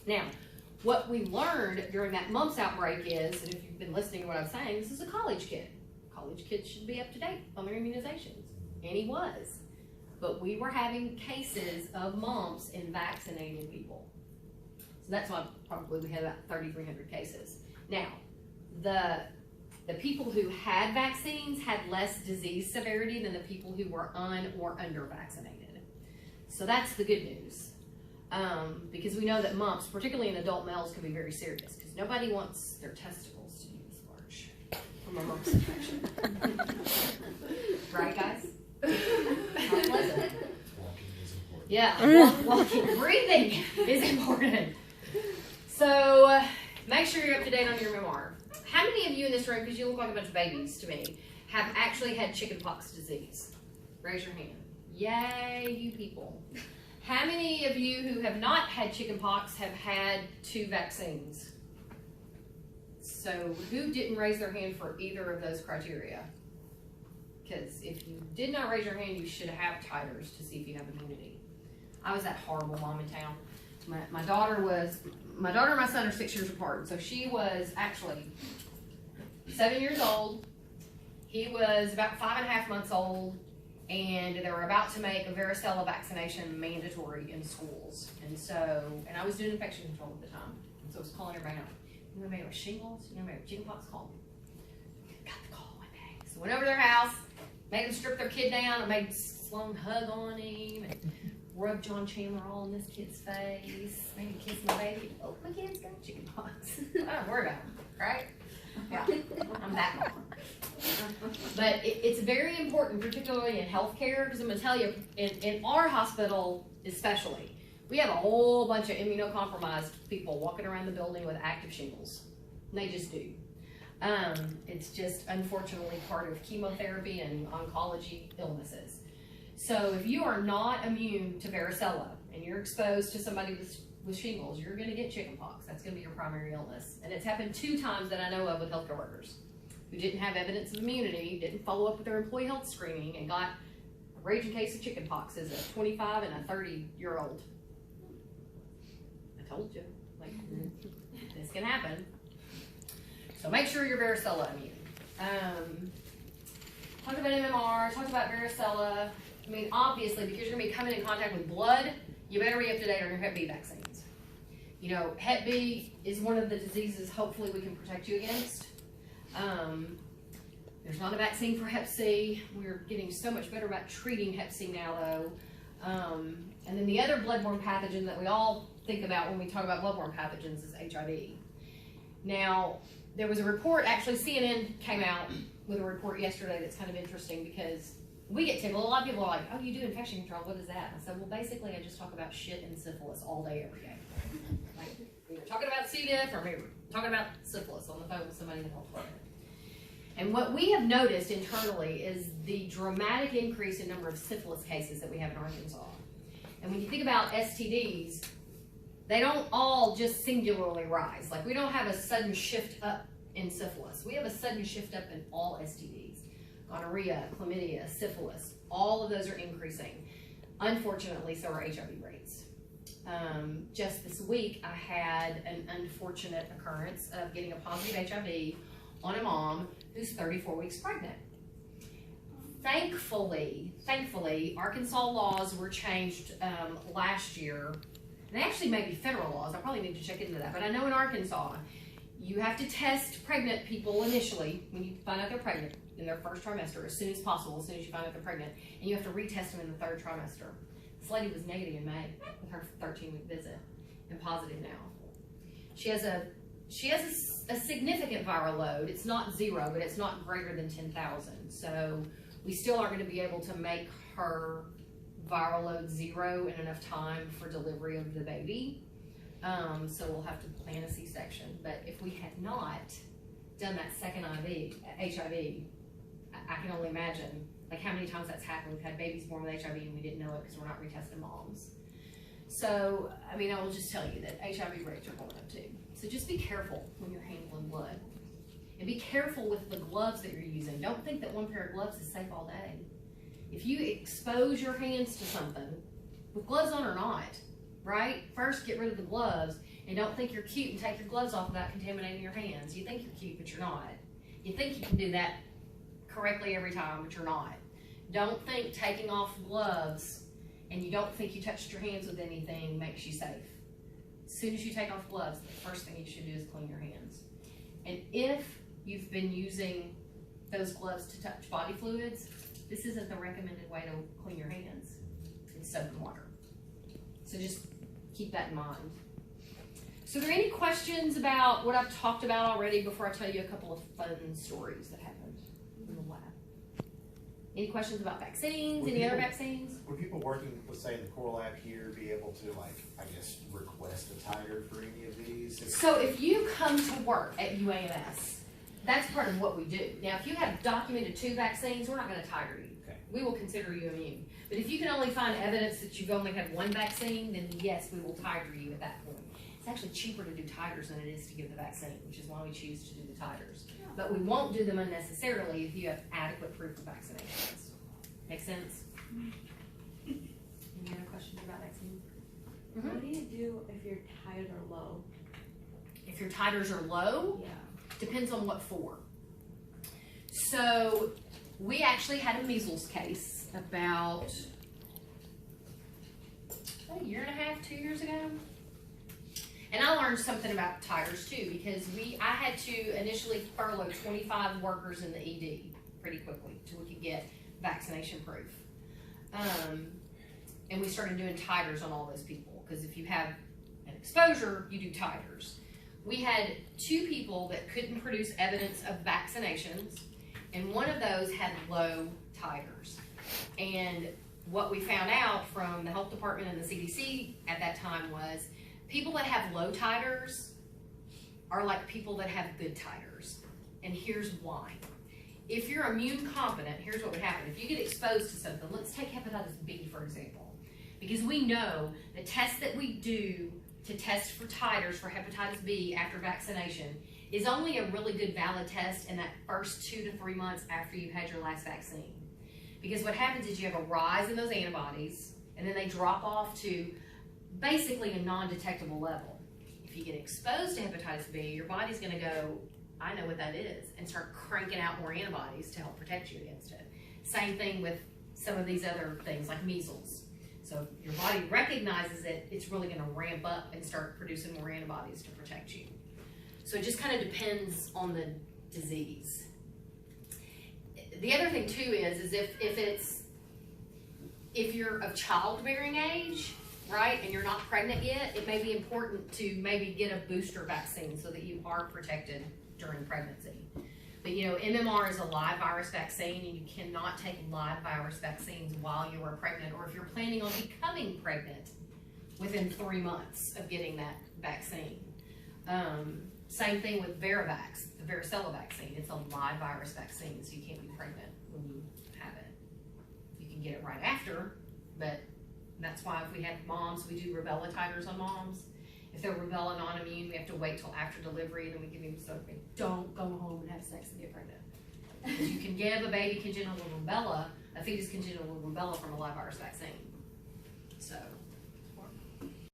Now, what we learned during that mumps outbreak is, and if you've been listening to what I'm saying, this is a college kid. College kids should be up to date on their immunizations, and he was. But we were having cases of mumps in vaccinated people. So that's why probably we had about 3,300 cases. Now, the people who had vaccines had less disease severity than the people who were or under vaccinated. So that's the good news. Because we know that mumps, particularly in adult males, can be very serious because nobody wants their testicles to be this large from a mumps infection. Right, guys? Not pleasant. Walking is important. Yeah, walking, breathing is important. So make sure you're up to date on your MMR. How many of you in this room, because you look like a bunch of babies to me, have actually had chickenpox disease? Raise your hand. Yay, you people. How many of you who have not had chickenpox have had 2 vaccines? So who didn't raise their hand for either of those criteria? Because if you did not raise your hand, you should have titers to see if you have immunity. I was that horrible mom in town. My daughter and my son are 6 years apart. So she was actually 7 years old. He was about 5.5 months old. And they were about to make a varicella vaccination mandatory in schools. And I was doing infection control at the time. And so I was calling everybody out. You know, maybe with shingles, you know, maybe with chickenpox, call me. Got the call one day. So went over to their house, made them strip their kid down, and made Sloan hug on him, and rubbed John Chandler all in this kid's face, made him kiss my baby. Oh, my kid's got chickenpox. I don't worry about him, right? Yeah, I'm that mom. But it's very important, particularly in healthcare, because I'm going to tell you, in our hospital especially, we have a whole bunch of immunocompromised people walking around the building with active shingles. And they just do. It's just unfortunately part of chemotherapy and oncology illnesses. So if you are not immune to varicella and you're exposed to somebody with shingles, you're going to get chickenpox. That's going to be your primary illness. And it's happened 2 times that I know of with healthcare workers who didn't have evidence of immunity, didn't follow up with their employee health screening, and got a raging case of chickenpox as a 25 and a 30-year-old. I told you, like, this can happen. So make sure you're varicella immune. Talk about MMR, talk about varicella. I mean, obviously, because you're going to be coming in contact with blood, you better be up to date on your Hep B vaccines. You know, Hep B is one of the diseases hopefully we can protect you against. There's not a vaccine for Hep C. We're getting so much better about treating Hep C now, though. And then the other bloodborne pathogen that we all think about when we talk about bloodborne pathogens is HIV. Now, there was a report, actually CNN came out with a report yesterday that's kind of interesting because we get tickled. A lot of people are like, oh, you do infection control, what is that? I said, well, basically I just talk about shit and syphilis all day, every day. Like, we were talking about C. diff or we were talking about syphilis on the phone with somebody in the health department. And what we have noticed internally is the dramatic increase in number of syphilis cases that we have in Arkansas. And when you think about STDs, they don't all just singularly rise. Like, we don't have a sudden shift up in syphilis. We have a sudden shift up in all STDs. Gonorrhea, chlamydia, syphilis, all of those are increasing. Unfortunately, so are HIV rates. Just this week, I had an unfortunate occurrence of getting a positive HIV on a mom who's 34 weeks pregnant. Thankfully, Arkansas laws were changed last year. And they actually may be federal laws. I probably need to check into that. But I know in Arkansas, you have to test pregnant people initially when you find out they're pregnant in their first trimester, as soon as possible, as soon as you find out they're pregnant. And you have to retest them in the 3rd trimester. This lady was negative in May with her 13-week visit and positive now. She has a significant viral load. It's not 0, but it's not greater than 10,000. So we still aren't going to be able to make her viral load 0 in enough time for delivery of the baby. So we'll have to plan a C-section. But if we had not done that second HIV, I can only imagine like how many times that's happened. We've had babies born with HIV and we didn't know it because we're not retesting moms. So, I mean, I will just tell you that HIV rates are going up too. So just be careful when you're handling blood. And be careful with the gloves that you're using. Don't think that one pair of gloves is safe all day. If you expose your hands to something, with gloves on or not, right? First, get rid of the gloves, And don't think you're cute and take your gloves off without contaminating your hands. You think you're cute, but you're not. You think you can do that correctly every time, but you're not. Don't think taking off gloves and you don't think you touched your hands with anything makes you safe. As soon as you take off gloves, the first thing you should do is clean your hands. And if you've been using those gloves to touch body fluids, this isn't the recommended way to clean your hands. It's soap and water. So just keep that in mind. So are there any questions about what I've talked about already before I tell you a couple of fun stories that happened in the lab? Any questions about vaccines? Any other vaccines? Would people working, let's say, in the core lab here be able to, like, I guess, request a titer for any of these? So if you come to work at UAMS, that's part of what we do. Now, if you have documented 2 vaccines, we're not going to titer you. Okay. We will consider you immune. But if you can only find evidence that you've only had 1 vaccine, then yes, we will titer you at that point. It's actually cheaper to do titers than it is to give the vaccine, which is why we choose to do the titers. But we won't do them unnecessarily if you have adequate proof of vaccinations. Make sense? Any other questions about vaccines? Mm-hmm. What do you do if your titers are low? If your titers are low? Yeah. Depends on what for. So we actually had a measles case about a year and a half, 2 years ago. And I learned something about titers too, because I had to initially furlough 25 workers in the ED pretty quickly till we could get vaccination proof. And we started doing titers on all those people, because if you have an exposure, you do titers. We had 2 people that couldn't produce evidence of vaccinations, and one of those had low titers. And what we found out from the health department and the CDC at that time was people that have low titers are like people that have good titers. And here's why. If you're immune competent, here's what would happen. If you get exposed to something, let's take hepatitis B, for example. Because we know the test that we do to test for titers for hepatitis B after vaccination is only a really good valid test in that first 2 to 3 months after you've had your last vaccine. Because what happens is you have a rise in those antibodies, and then they drop off to basically a non-detectable level. If you get exposed to hepatitis B, your body's going to go, I know what that is, and start cranking out more antibodies to help protect you against it. Same thing with some of these other things like measles. So if your body recognizes it, it's really going to ramp up and start producing more antibodies to protect you. So it just kind of depends on the disease. The other thing too is if you're of childbearing age, right, and you're not pregnant yet, it may be important to maybe get a booster vaccine so that you are protected during pregnancy. But you know, MMR is a live virus vaccine, and you cannot take live virus vaccines while you are pregnant, or if you're planning on becoming pregnant within 3 months of getting that vaccine. Same thing with Varivax, the varicella vaccine. It's a live virus vaccine, so you can't be pregnant when you have it. You can get it right after, but that's why if we have moms, we do rubella titers on moms. If they're rubella non-immune, we have to wait till after delivery, and then we give them so they don't go home and have sex and get pregnant. Because you can give a baby congenital rubella, a fetus congenital rubella from a live virus vaccine. So